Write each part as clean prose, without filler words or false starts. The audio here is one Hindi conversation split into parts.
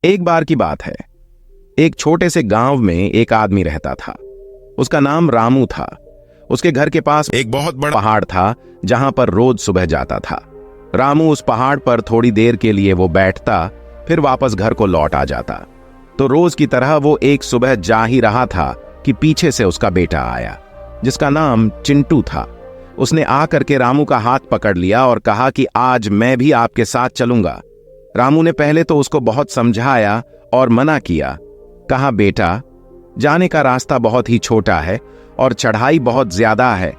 एक बार की बात है। एक छोटे से गांव में एक आदमी रहता था। उसका नाम रामू था। उसके घर के पास एक बहुत बड़ा पहाड़ था जहां पर रोज सुबह जाता था। रामू उस पहाड़ पर थोड़ी देर के लिए वो बैठता, फिर वापस घर को लौट आ जाता। तो रोज की तरह वो एक सुबह जा ही रहा था कि पीछे से उसका बेटा आया, जिसका नाम चिंटू था। उसने आकर के रामू का हाथ पकड़ लिया और कहा कि आज मैं भी आपके साथ चलूंगा। रामू ने पहले तो उसको बहुत समझाया और मना किया। कहा, बेटा, जाने का रास्ता बहुत ही छोटा है और चढ़ाई बहुत ज्यादा है,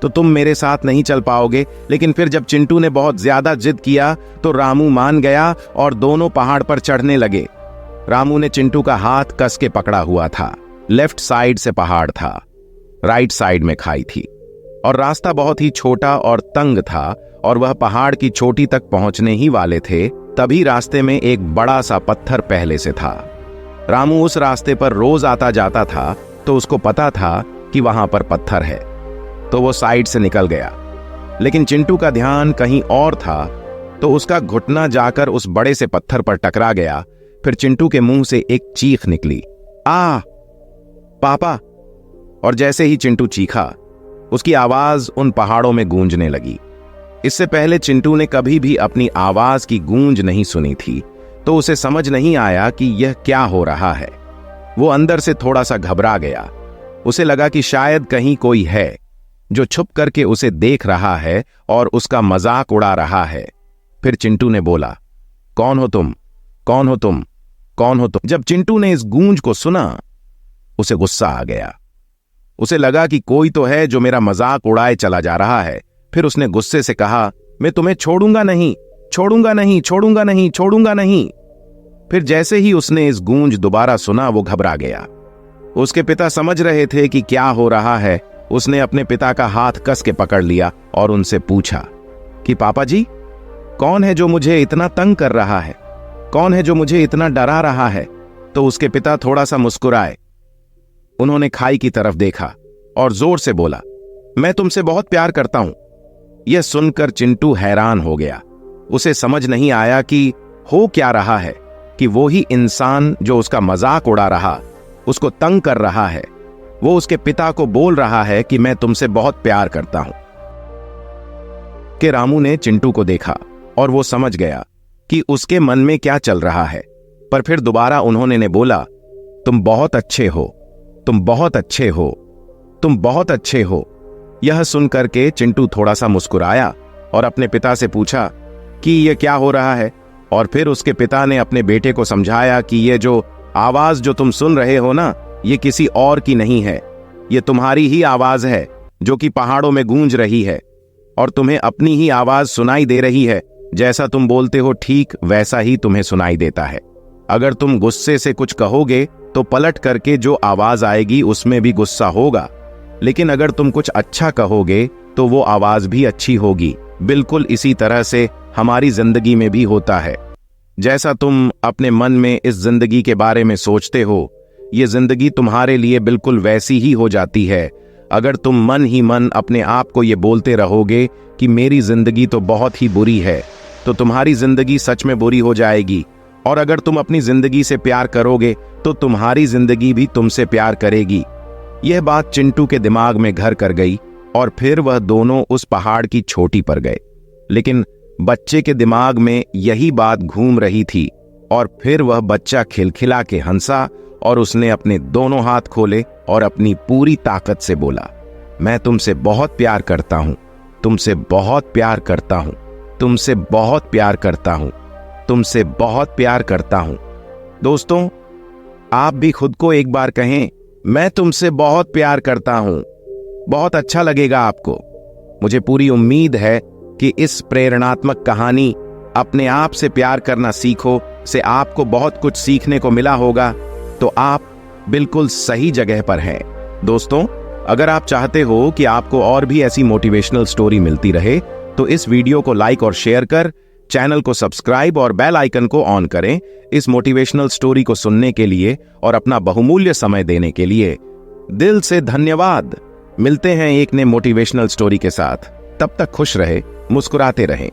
तो तुम मेरे साथ नहीं चल पाओगे। लेकिन फिर जब चिंटू ने बहुत ज्यादा जिद किया तो रामू मान गया और दोनों पहाड़ पर चढ़ने लगे। रामू ने चिंटू का हाथ कस के पकड़ा हुआ था। लेफ्ट साइड से पहाड़ था, राइट साइड में खाई थी और रास्ता बहुत ही छोटा और तंग था और वह पहाड़ की चोटी तक पहुंचने ही वाले थे। तभी रास्ते में एक बड़ा सा पत्थर पहले से था। रामू उस रास्ते पर रोज आता जाता था, तो उसको पता था कि वहां पर पत्थर है, तो वो साइड से निकल गया। लेकिन चिंटू का ध्यान कहीं और था, तो उसका घुटना जाकर उस बड़े से पत्थर पर टकरा गया। फिर चिंटू के मुंह से एक चीख निकली, आ पापा। और जैसे ही चिंटू चीखा, उसकी आवाज उन पहाड़ों में गूंजने लगी। इससे पहले चिंटू ने कभी भी अपनी आवाज की गूंज नहीं सुनी थी, तो उसे समझ नहीं आया कि यह क्या हो रहा है। वो अंदर से थोड़ा सा घबरा गया। उसे लगा कि शायद कहीं कोई है जो छुप करके उसे देख रहा है और उसका मजाक उड़ा रहा है। फिर चिंटू ने बोला, कौन हो तुम, कौन हो तुम, कौन हो तुम। जब चिंटू ने इस गूंज को सुना, उसे गुस्सा आ गया। उसे लगा कि कोई तो है जो मेरा मजाक उड़ाए चला जा रहा है। फिर उसने गुस्से से कहा, मैं तुम्हें छोड़ूंगा नहीं, छोड़ूंगा नहीं, छोड़ूंगा नहीं, छोड़ूंगा नहीं। फिर जैसे ही उसने इस गूंज दोबारा सुना, वो घबरा गया। उसके पिता समझ रहे थे कि क्या हो रहा है। उसने अपने पिता का हाथ कस के पकड़ लिया और उनसे पूछा कि पापा जी, कौन है जो मुझे इतना तंग कर रहा है, कौन है जो मुझे इतना डरा रहा है। तो उसके पिता थोड़ा सा मुस्कुराए। उन्होंने खाई की तरफ देखा और जोर से बोला, मैं तुमसे बहुत प्यार करता हूं। यह सुनकर चिंटू हैरान हो गया। उसे समझ नहीं आया कि हो क्या रहा है, कि वो ही इंसान जो उसका मजाक उड़ा रहा, उसको तंग कर रहा है, वो उसके पिता को बोल रहा है कि मैं तुमसे बहुत प्यार करता हूं। कि रामू ने चिंटू को देखा और वो समझ गया कि उसके मन में क्या चल रहा है। पर फिर दोबारा उन्होंने बोला, तुम बहुत अच्छे हो, तुम बहुत अच्छे हो, तुम बहुत अच्छे हो। यह सुनकर के चिंटू थोड़ा सा मुस्कुराया और अपने पिता से पूछा कि यह क्या हो रहा है। और फिर उसके पिता ने अपने बेटे को समझाया कि यह जो आवाज जो तुम सुन रहे हो ना, ये किसी और की नहीं है, ये तुम्हारी ही आवाज है जो कि पहाड़ों में गूंज रही है और तुम्हें अपनी ही आवाज सुनाई दे रही है। जैसा तुम बोलते हो ठीक वैसा ही तुम्हें सुनाई देता है। अगर तुम गुस्से से कुछ कहोगे तो पलट करके जो आवाज आएगी उसमें भी गुस्सा होगा, लेकिन अगर तुम कुछ अच्छा कहोगे तो वो आवाज भी अच्छी होगी। बिल्कुल इसी तरह से हमारी जिंदगी में भी होता है। जैसा तुम अपने मन में इस जिंदगी के बारे में सोचते हो, ये जिंदगी तुम्हारे लिए बिल्कुल वैसी ही हो जाती है। अगर तुम मन ही मन अपने आप को ये बोलते रहोगे कि मेरी जिंदगी तो बहुत ही बुरी है, तो तुम्हारी जिंदगी सच में बुरी हो जाएगी। और अगर तुम अपनी जिंदगी से प्यार करोगे तो तुम्हारी जिंदगी भी तुमसे प्यार करेगी। यह बात चिंटू के दिमाग में घर कर गई और फिर वह दोनों उस पहाड़ की चोटी पर गए। लेकिन बच्चे के दिमाग में यही बात घूम रही थी और फिर वह बच्चा खिलखिला के हंसा और उसने अपने दोनों हाथ खोले और अपनी पूरी ताकत से बोला, मैं तुमसे बहुत प्यार करता हूं, तुमसे बहुत प्यार करता हूं, तुमसे बहुत प्यार करता हूं, तुमसे बहुत प्यार करता हूं। दोस्तों, आप भी खुद को एक बार कहें, मैं तुमसे बहुत प्यार करता हूं। बहुत अच्छा लगेगा आपको। मुझे पूरी उम्मीद है कि इस प्रेरणात्मक कहानी अपने आप से प्यार करना सीखो से आपको बहुत कुछ सीखने को मिला होगा। तो आप बिल्कुल सही जगह पर हैं। दोस्तों, अगर आप चाहते हो कि आपको और भी ऐसी मोटिवेशनल स्टोरी मिलती रहे, तो इस वीडियो को लाइक और शेयर कर, चैनल को सब्सक्राइब और बेल आइकन को ऑन करें इस मोटिवेशनल स्टोरी को सुनने के लिए और अपना बहुमूल्य समय देने के लिए। दिल से धन्यवाद। मिलते हैं एक नए मोटिवेशनल स्टोरी के साथ। तब तक खुश रहे, मुस्कुराते रहें।